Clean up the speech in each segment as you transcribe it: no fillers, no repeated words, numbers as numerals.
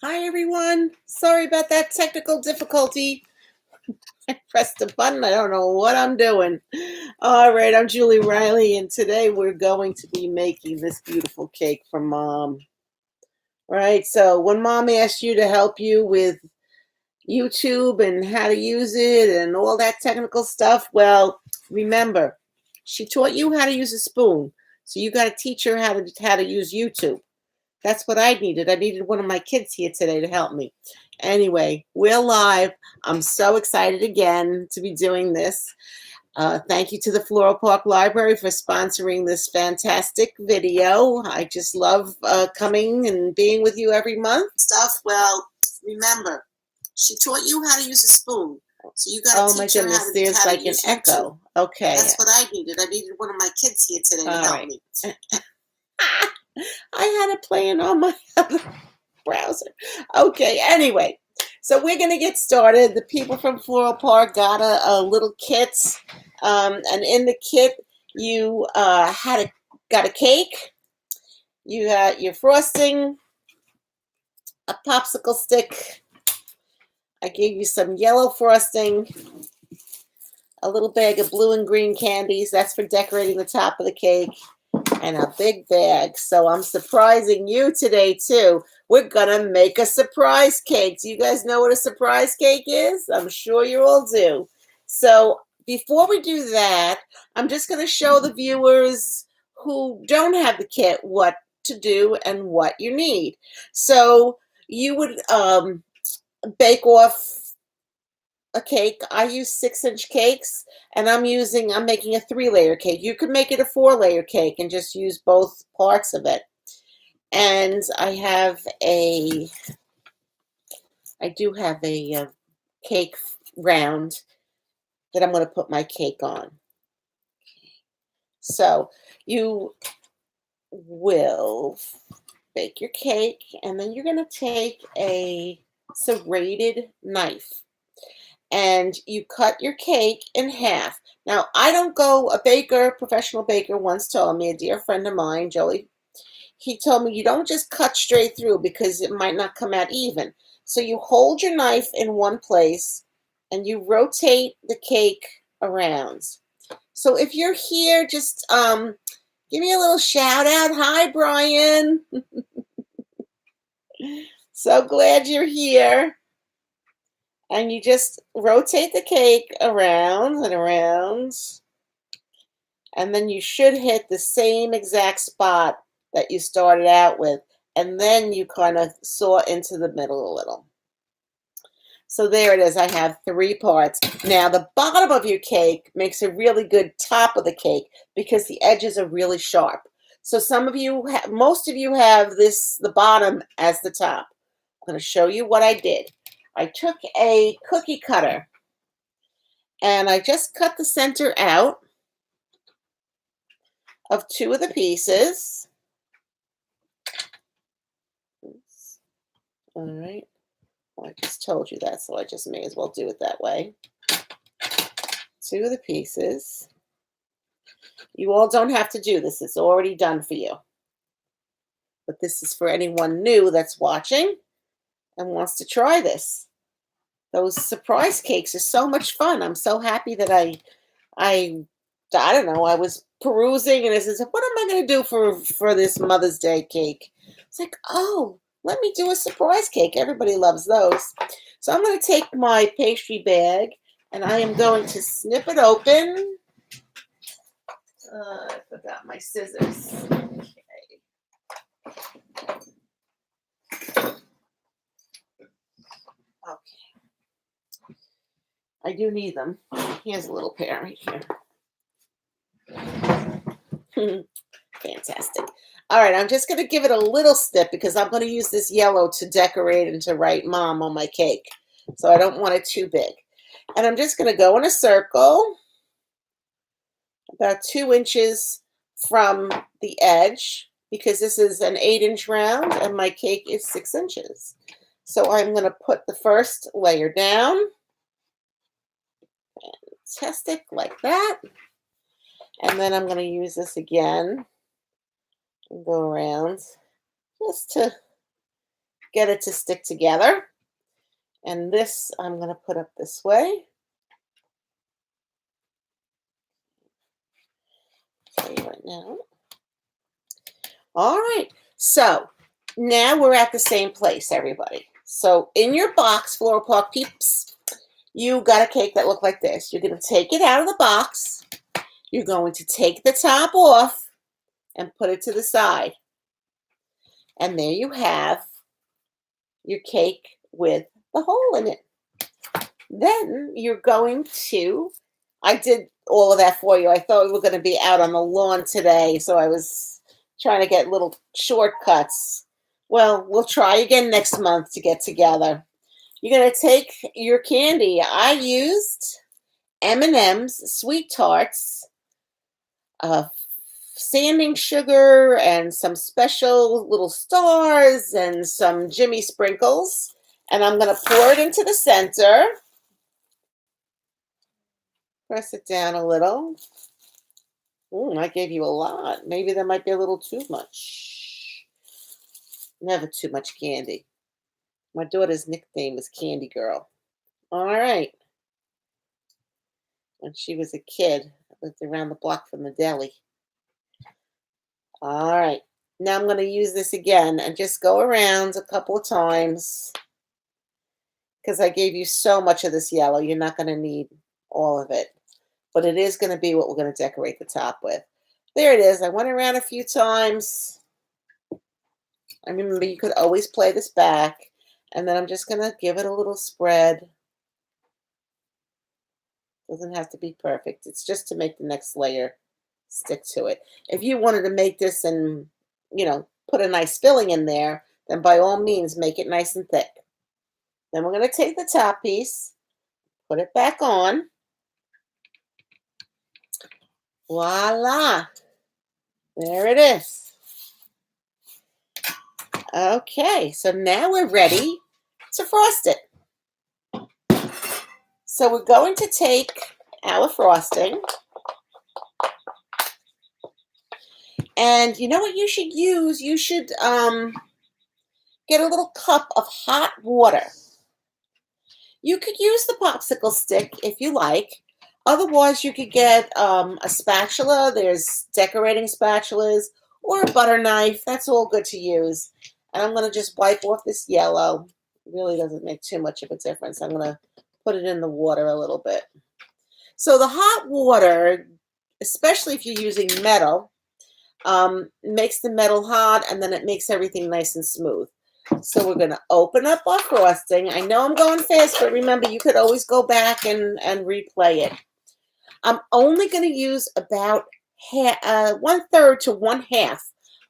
Hi, everyone. Sorry about that technical difficulty. I pressed a button. I don't know what I'm doing. All right, I'm Julie Riley, and today we're going to be making this beautiful cake for Mom. Right? So, when Mom asked you to help you with YouTube and how to use it and all that technical stuff, well, remember, she taught you how to use a spoon. So, you got to teach her how to use YouTube. That's what I needed. I needed one of my kids here today to help me. Anyway, we're live. I'm so excited again to be doing this. Thank you to the Floral Park Library for sponsoring this fantastic video. I just love coming and being with you every month. Well, remember, she taught you how to use a spoon. So you got to teach her how to there's how like to an echo. YouTube. Okay. That's what I needed. I needed one of my kids here today to help me. I had it playing on my other browser. Okay, anyway, so we're going to get started. The people from Floral Park got a little kit, and in the kit, you got a cake, you got your frosting, a popsicle stick. I gave you some yellow frosting, a little bag of blue and green candies. That's for decorating the top of the cake. And a big bag. So I'm surprising you today too. We're gonna make a surprise cake. Do you guys know what a surprise cake is? I'm sure you all do. So before we do that, I'm just gonna show the viewers who don't have the kit what to do and what you need. So you would bake off a cake. I use 6-inch cakes, and I'm making a 3-layer cake. You could make it a 4-layer cake and just use both parts of it. And I do have a cake round that I'm going to put my cake on. So you will bake your cake, and then you're going to take a serrated knife and you cut your cake in half. Now, I don't go, professional baker once told me, a dear friend of mine, Joey, he told me you don't just cut straight through because it might not come out even. So you hold your knife in one place and you rotate the cake around. So if you're here, just give me a little shout out. Hi, Brian. So glad you're here. And you just rotate the cake around and around. And then you should hit the same exact spot that you started out with. And then you kind of saw into the middle a little. So there it is. I have 3 parts. Now the bottom of your cake makes a really good top of the cake because the edges are really sharp. So most of you have the bottom as the top. I'm going to show you what I did. I took a cookie cutter and I just cut the center out of 2 of the pieces. Oops. All right. Well, I just told you that, so I just may as well do it that way. 2 of the pieces. You all don't have to do this. It's already done for you. But this is for anyone new that's watching and wants to try this. Those surprise cakes are so much fun. I'm so happy that I don't know, I was perusing and I said, what am I going to do for this Mother's Day cake? It's like, oh, let me do a surprise cake. Everybody loves those. So I'm going to take my pastry bag and I am going to snip it open. I forgot my scissors. Okay. I do need them. Here's a little pair right here. Fantastic. All right, I'm just going to give it a little snip because I'm going to use this yellow to decorate and to write Mom on my cake. So I don't want it too big. And I'm just going to go in a circle about 2 inches from the edge because this is an 8-inch round and my cake is 6 inches. So I'm going to put the first layer down. Fantastic, like that. And then I'm going to use this again and go around just to get it to stick together. And this I'm going to put up this way. Tell you right now. All right. So now we're at the same place, everybody. So in your box, Floral Park peeps, you got a cake that looked like this. You're going to take it out of the box. You're going to take the top off and put it to the side. And there you have your cake with the hole in it. Then you're going to, I did all of that for you. I thought we were going to be out on the lawn today, so I was trying to get little shortcuts. Well, we'll try again next month to get together. You're going to take your candy. I used M&M's Sweet Tarts, sanding sugar, and some special little stars, and some Jimmy sprinkles. And I'm going to pour it into the center. Press it down a little. Ooh, I gave you a lot. Maybe that might be a little too much. Never too much candy. My daughter's nickname is Candy Girl. All right. When she was a kid, I lived around the block from the deli. All right. Now I'm going to use this again and just go around a couple of times because I gave you so much of this yellow. You're not going to need all of it. But it is going to be what we're going to decorate the top with. There it is. I went around a few times. I remember you could always play this back. And then I'm just going to give it a little spread. Doesn't have to be perfect. It's just to make the next layer stick to it. If you wanted to make this and, put a nice filling in there, then by all means, make it nice and thick. Then we're going to take the top piece, put it back on. Voila. There it is. Okay, so now we're ready to frost it. So we're going to take our frosting. And you know what you should use? You should get a little cup of hot water. You could use the popsicle stick if you like. Otherwise, you could get a spatula. There's decorating spatulas or a butter knife. That's all good to use. And I'm going to just wipe off this yellow. It really doesn't make too much of a difference. I'm going to put it in the water a little bit. So the hot water, especially if you're using metal, makes the metal hot, and then it makes everything nice and smooth. So we're going to open up our frosting. I know I'm going fast, but remember, you could always go back and replay it. I'm only going to use about 1/3 to 1/2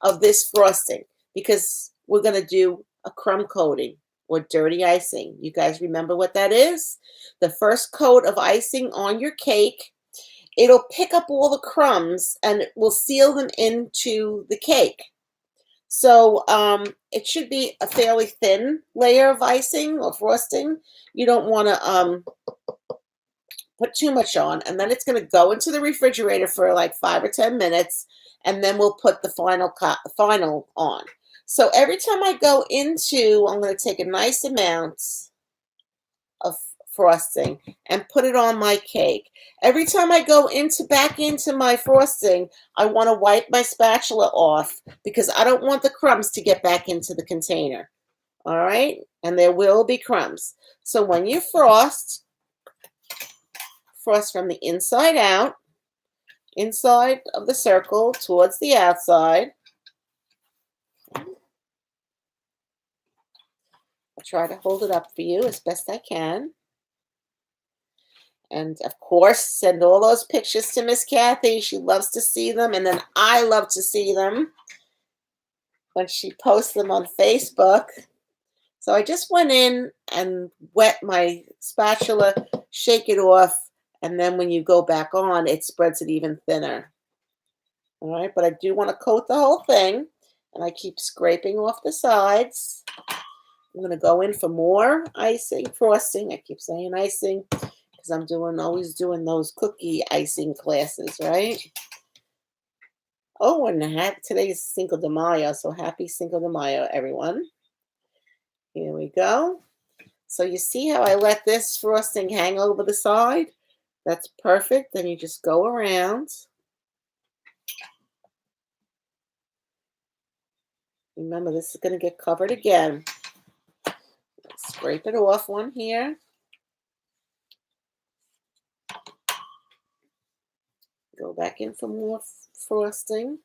of this frosting because we're going to do a crumb coating or dirty icing. You guys remember what that is? The first coat of icing on your cake, it'll pick up all the crumbs and it will seal them into the cake. So it should be a fairly thin layer of icing or frosting. You don't want to put too much on, and then it's going to go into the refrigerator for like 5 or 10 minutes, and then we'll put the final on. So every time I go into, I'm going to take a nice amount of frosting and put it on my cake. Every time I go back into my frosting, I want to wipe my spatula off because I don't want the crumbs to get back into the container. All right? And there will be crumbs. So when you frost from the inside out, inside of the circle towards the outside. I'll try to hold it up for you as best I can. And of course, send all those pictures to Miss Kathy. She loves to see them. And then I love to see them when she posts them on Facebook. So I just went in and wet my spatula, shake it off. And then when you go back on, it spreads it even thinner. All right, but I do want to coat the whole thing. And I keep scraping off the sides. I'm going to go in for more icing, frosting. I keep saying icing because I'm always doing those cookie icing classes, right? Oh, and today's Cinco de Mayo, so happy Cinco de Mayo, everyone. Here we go. So you see how I let this frosting hang over the side? That's perfect. Then you just go around. Remember, this is going to get covered again. Scrape it off one here. Go back in for more frosting.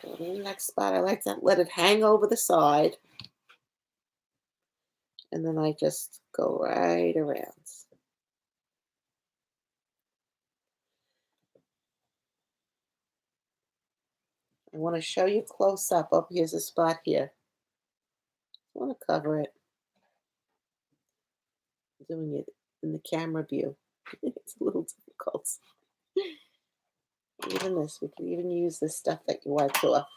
Go to the next spot. I like to let it hang over the side. And then I just go right around. I want to show you close up. Oh, here's a spot here. I want to cover it. I'm doing it in the camera view. It's a little difficult. Even this, we could even use this stuff that you wiped off.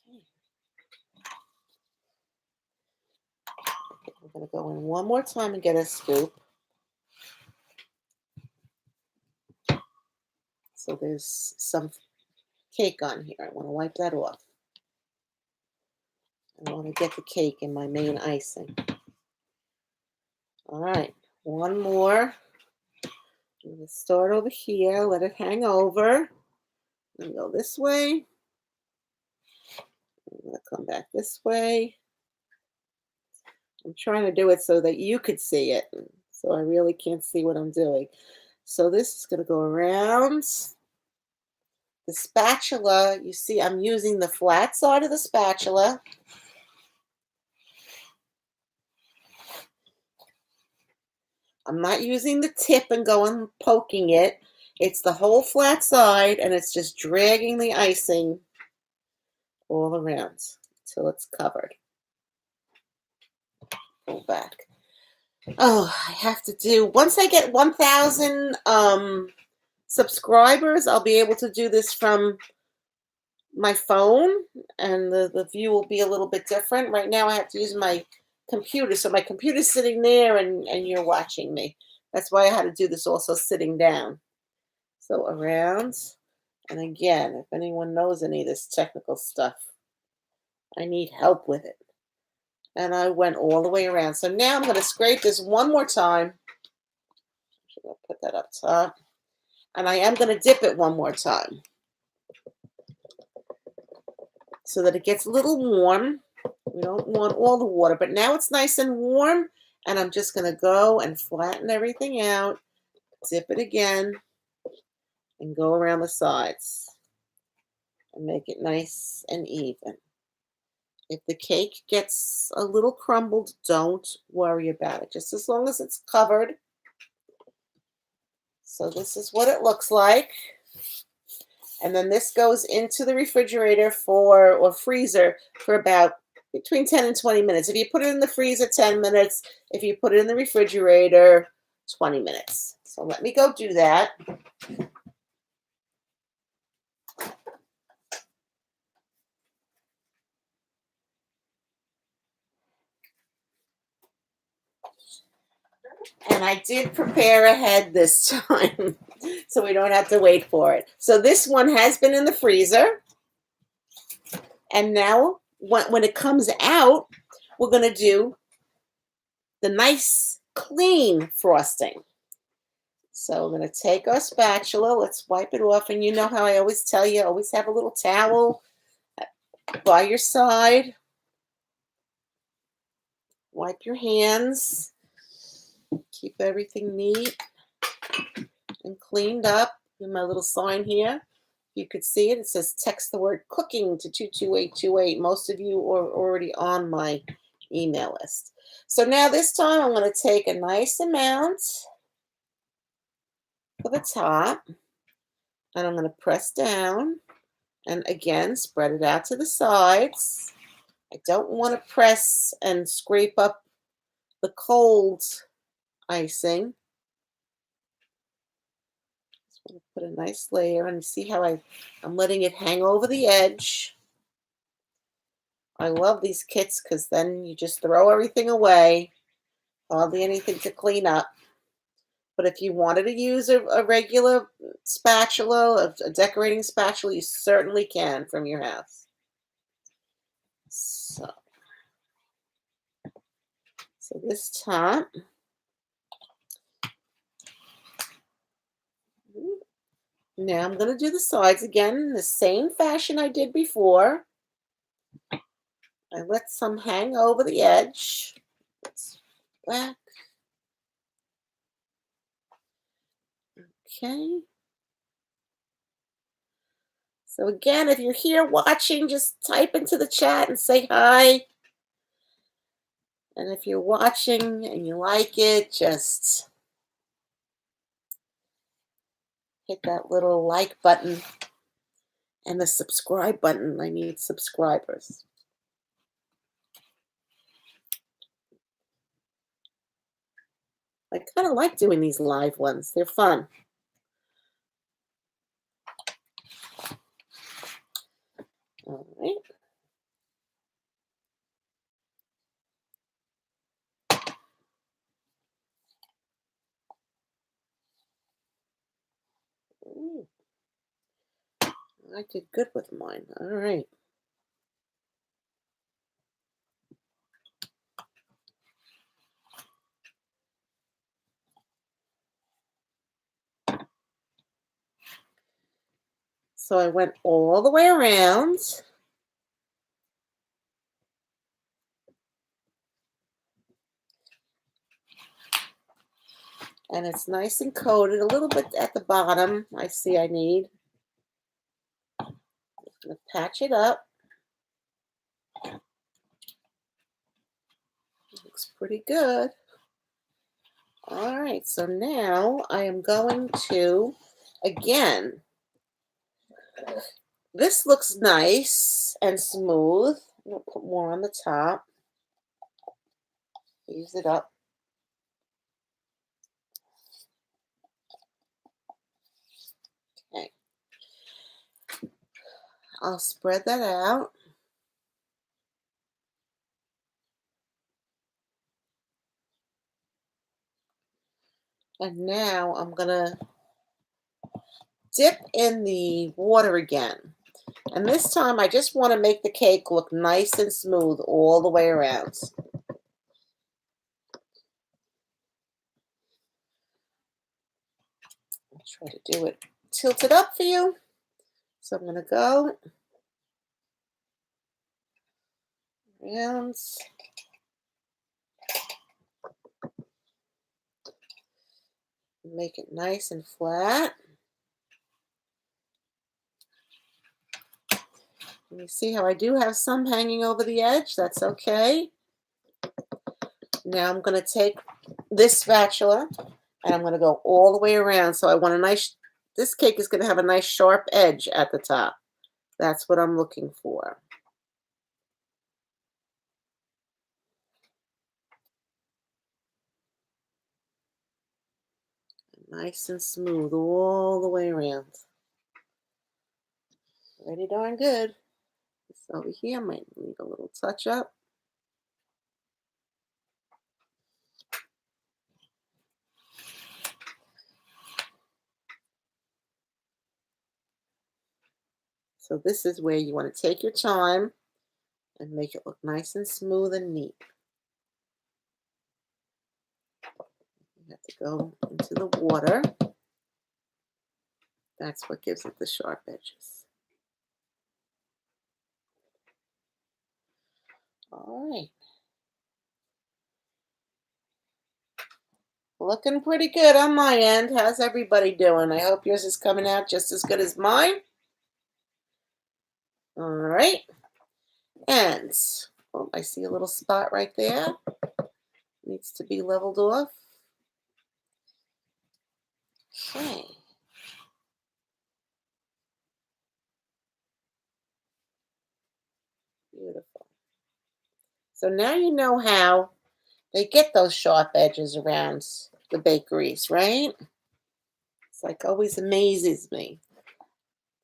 Okay. We're going to go in one more time and get a scoop. So there's some cake on here. I want to wipe that off. I want to get the cake in my main icing. All right, one more. I'm going to start over here, let it hang over, and go this way. I'm going to come back this way. I'm trying to do it so that you could see it, so I really can't see what I'm doing. So this is going to go around. The spatula, you see I'm using the flat side of the spatula. I'm not using the tip and going poking it. It's the whole flat side, and it's just dragging the icing all around until it's covered. Go back. Oh, I have to do, once I get 1,000 subscribers, I'll be able to do this from my phone, and the view will be a little bit different. Right now I have to use my computer, so my computer's sitting there and you're watching me. That's why I had to do this also sitting down. So around, and again, if anyone knows any of this technical stuff, I need help with it. And I went all the way around. So now I'm going to scrape this one more time. I'll put that up top. And I am going to dip it one more time so that it gets a little warm. We don't want all the water, but now it's nice and warm. And I'm just going to go and flatten everything out, dip it again, and go around the sides and make it nice and even. If the cake gets a little crumbled, don't worry about it, just as long as it's covered. So this is what it looks like. And then this goes into the refrigerator or freezer for about between 10 and 20 minutes. If you put it in the freezer, 10 minutes. If you put it in the refrigerator, 20 minutes. So let me go do that. And I did prepare ahead this time, so we don't have to wait for it. So this one has been in the freezer. And now when it comes out, we're going to do the nice, clean frosting. So we're going to take our spatula. Let's wipe it off. And you know how I always tell you, always have a little towel by your side. Wipe your hands. Keep everything neat and cleaned up. In my little sign here, you could see it. It says text the word cooking to 22828. Most of you are already on my email list. So now this time I'm going to take a nice amount for the top, and I'm going to press down and again spread it out to the sides. I don't want to press and scrape up the cold icing. Just want to put a nice layer, and see how I'm letting it hang over the edge. I love these kits because then you just throw everything away. Hardly anything to clean up. But if you wanted to use a regular spatula, a decorating spatula, you certainly can from your house. So, so this top, now I'm going to do the sides again in the same fashion I did before. I let some hang over the edge. It's back. Okay. So again, if you're here watching, just type into the chat and say hi. And if you're watching and you like it, just hit that little like button and the subscribe button. I need subscribers. I kind of like doing these live ones. They're fun. All right. Ooh, I did good with mine. All right. So I went all the way around. And it's nice and coated. A little bit at the bottom, I see I need. I'm going to patch it up. Looks pretty good. All right, so now I am going to, again, this looks nice and smooth. I'm going to put more on the top. Use it up. Okay. I'll spread that out. And now I'm going to dip in the water again. And this time I just want to make the cake look nice and smooth all the way around. I'll try to do it tilted up for you. So I'm going to go around. Make it nice and flat. And you see how I do have some hanging over the edge? That's okay. Now I'm going to take this spatula and I'm going to go all the way around. So I want a nice, this cake is going to have a nice sharp edge at the top. That's what I'm looking for. Nice and smooth all the way around. Pretty darn good. This over here might need a little touch up. So this is where you want to take your time and make it look nice and smooth and neat. You have to go into the water. That's what gives it the sharp edges. All right. Looking pretty good on my end. How's everybody doing? I hope yours is coming out just as good as mine. All right. And oh, I see a little spot right there. Needs to be leveled off. Okay. Beautiful. So now you know how they get those sharp edges around the bakeries, right? It's like always amazes me.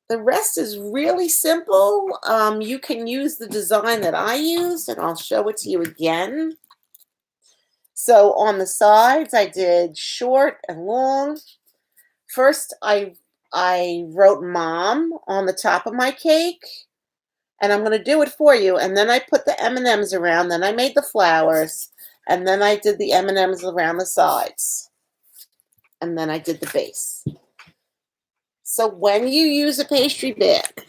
The rest is really simple. You can use the design that I used, and I'll show it to you again. So on the sides, I did short and long. First, I wrote mom on the top of my cake, and I'm going to do it for you. And then I put the M&Ms around. Then I made the flowers, and then I did the M&Ms around the sides, and then I did the base. So when you use a pastry bag,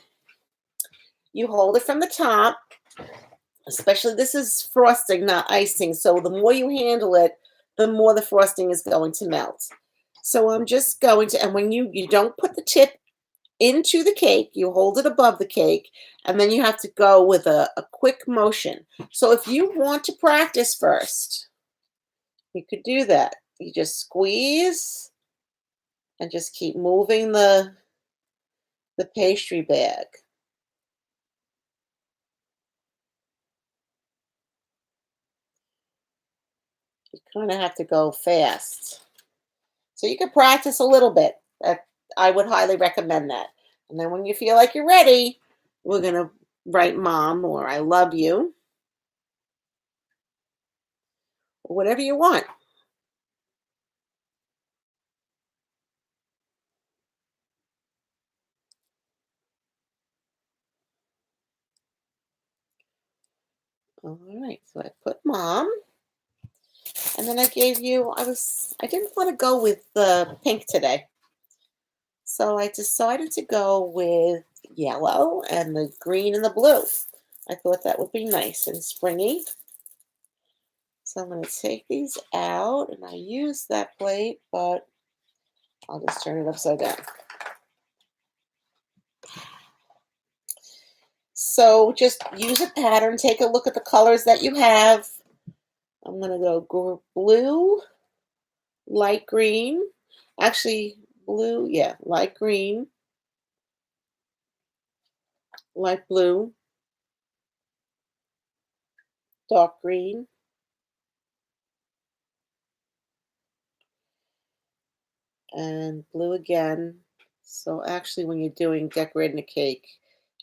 you hold it from the top. Especially this is frosting, not icing. So the more you handle it, the more the frosting is going to melt. So I'm just going to, and when you don't put the tip into the cake, you hold it above the cake, and then you have to go with a quick motion. So if you want to practice first, you could do that. You just squeeze and just keep moving the pastry bag. You kind of have to go fast. So you could practice a little bit. I would highly recommend that. And then when you feel like you're ready, we're going to write mom or I love you or whatever you want. All right. So I put mom, and then I gave you I didn't want to go with the pink today. So I decided to go with yellow and the green and the blue. I thought that would be nice and springy. So I'm going to take these out, and I use that plate, but I'll just turn it upside down. So just use a pattern. Take a look at the colors that you have. I'm going to go blue, light green. Actually, blue, yeah, light green, light blue, dark green, and blue again. So actually, when you're doing decorating a cake,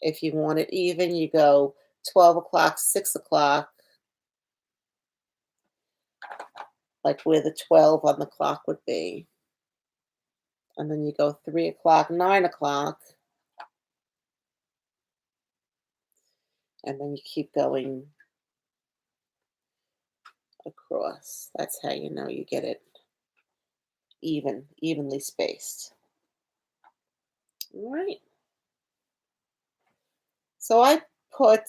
if you want it even, you go 12 o'clock, 6 o'clock, like where the 12 on the clock would be. And then you go 3 o'clock, 9 o'clock, and then you keep going across. That's how you know you get it evenly spaced. All right. So I put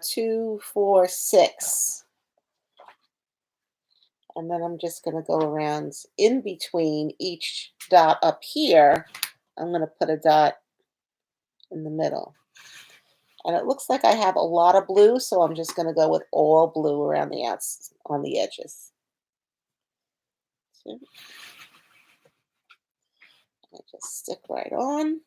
2, 4, 6. And then I'm just going to go around in between each dot up here. I'm going to put a dot in the middle. And it looks like I have a lot of blue, so I'm just going to go with all blue around the outs on the edges. See? I just stick right on.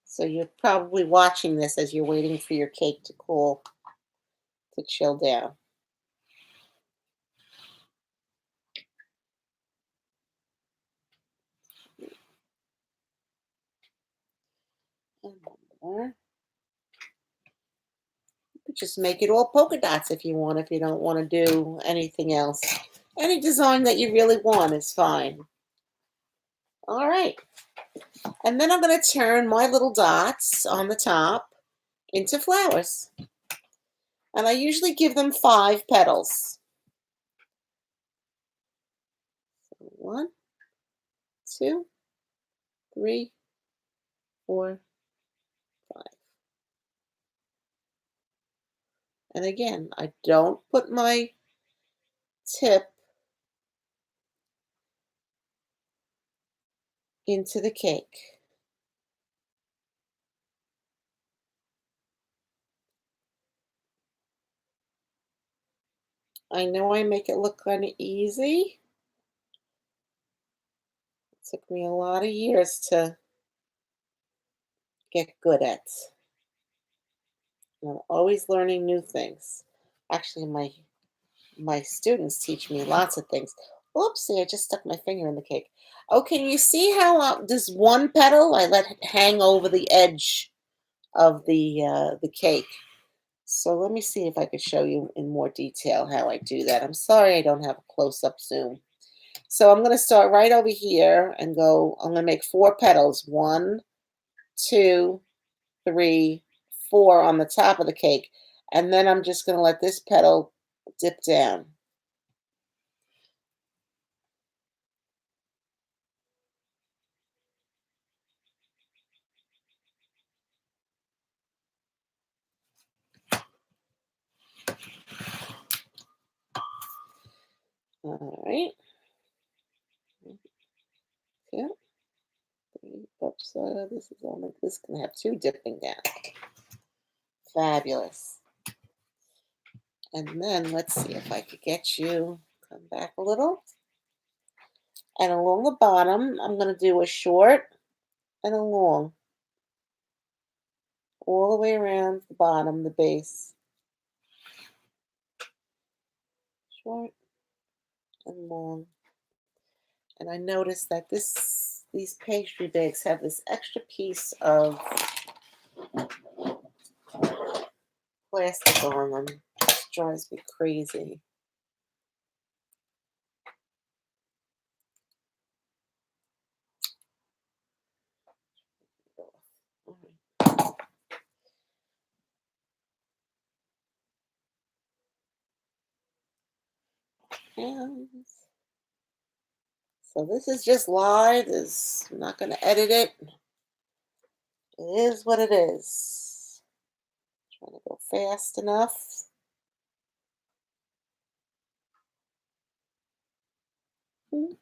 So you're probably watching this as you're waiting for your cake to cool, to chill down. And one more. You could just make it all polka dots if you want, if you don't want to do anything else. Any design that you really want is fine. All right. And then I'm going to turn my little dots on the top into flowers. And I usually give them 5 petals. 1, 2, 3, 4, 5. And again, I don't put my tip into the cake. I know I make it look kind of easy. It took me a lot of years to get good at. I'm always learning new things. Actually, my students teach me lots of things. Oopsie, I just stuck my finger in the cake. Oh, can you see how this one petal I let it hang over the edge of the cake? So let me see if I could show you in more detail how I do that. I'm sorry I don't have a close-up zoom. So I'm going to start right over here and go, I'm going to make 4 petals. 1, 2, 3, 4 on the top of the cake. And then I'm just going to let this petal dip down. All right. Yeah. Oops, this is only this can have 2 dipping down. Fabulous. And then let's see if I could get you come back a little. And along the bottom, I'm going to do a short and a long, all the way around the bottom, the base. Short and long. And I noticed that these pastry bags have this extra piece of plastic on them. It drives me crazy. And so this is just live. I'm not going to edit it. It is what it is. Trying to go fast enough. Hmm.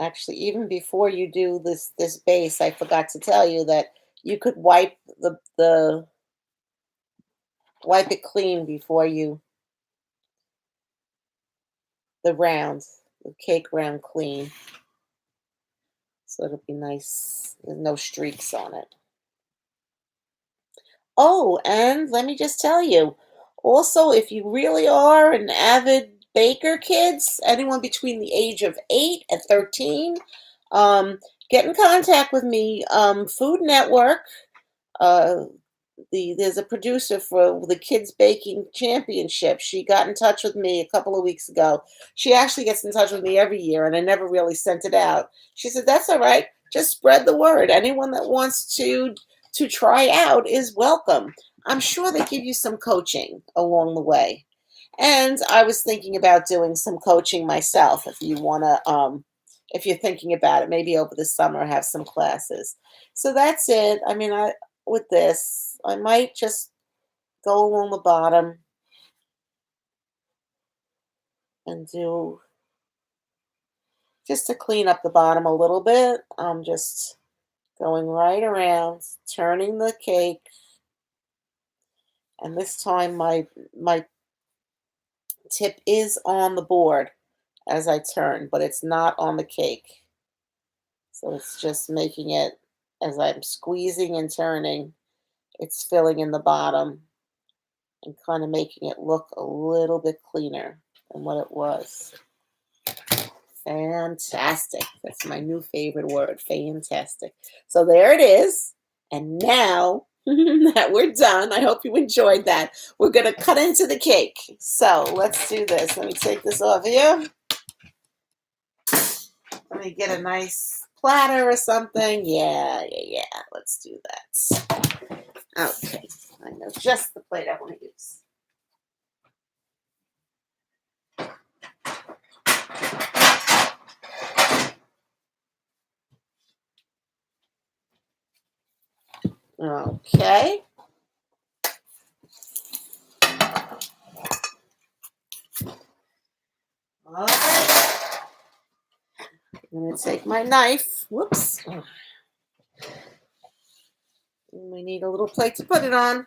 Actually, even before you do this base, I forgot to tell you that you could wipe the wipe it clean before you the cake round clean. So it'll be nice. There's no streaks on it. Oh, and let me just tell you, also, if you really are an avid baker, kids, anyone between the age of 8 and 13, um, get in contact with me. Food Network, uh, there's a producer for the Kids Baking Championship. She got in touch with me a couple of weeks ago. She actually gets in touch with me every year, and I never really sent it out. She said, "That's all right. Just spread the word. Anyone that wants to try out is welcome." I'm sure they give you some coaching along the way. And I was thinking about doing some coaching myself. If you want to, if you're thinking about it, maybe over the summer have some classes. So that's it. I mean, I with this, I might just go along the bottom and do just to clean up the bottom a little bit. I'm just going right around, turning the cake, and this time my tip is on the board as I turn, but it's not on the cake. So it's just making it as I'm squeezing and turning, it's filling in the bottom and kind of making it look a little bit cleaner than what it was. Fantastic. That's my new favorite word, fantastic. So there it is. And now that we're done, I hope you enjoyed that. We're going to cut into the cake. So let's do this. Let me take this off here. Let me get a nice platter or something. Yeah. Let's do that. Okay. I know just the plate I want to use. Okay. All right. I'm going to take my knife. Whoops. We need a little plate to put it on.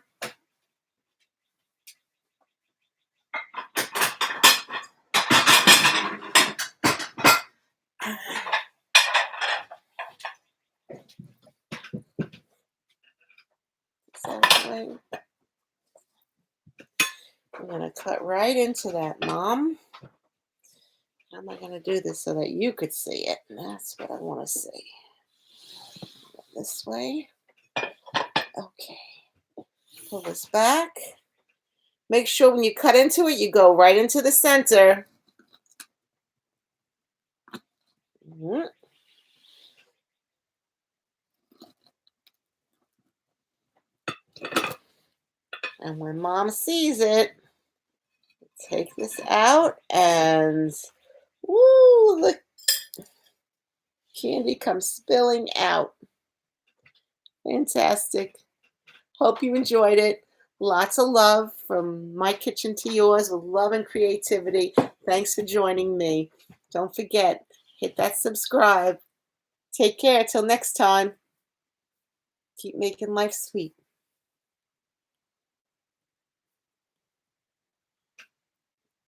way. I'm going to cut right into that, Mom. How am I going to do this so that you could see it? And that's what I want to see. This way. Okay. Pull this back. Make sure when you cut into it, you go right into the center. Mhm. And when Mom sees it, take this out and woo, the candy comes spilling out. Fantastic. Hope you enjoyed it. Lots of love from my kitchen to yours with love and creativity. Thanks for joining me. Don't forget, hit that subscribe. Take care. Till next time. Keep making life sweet.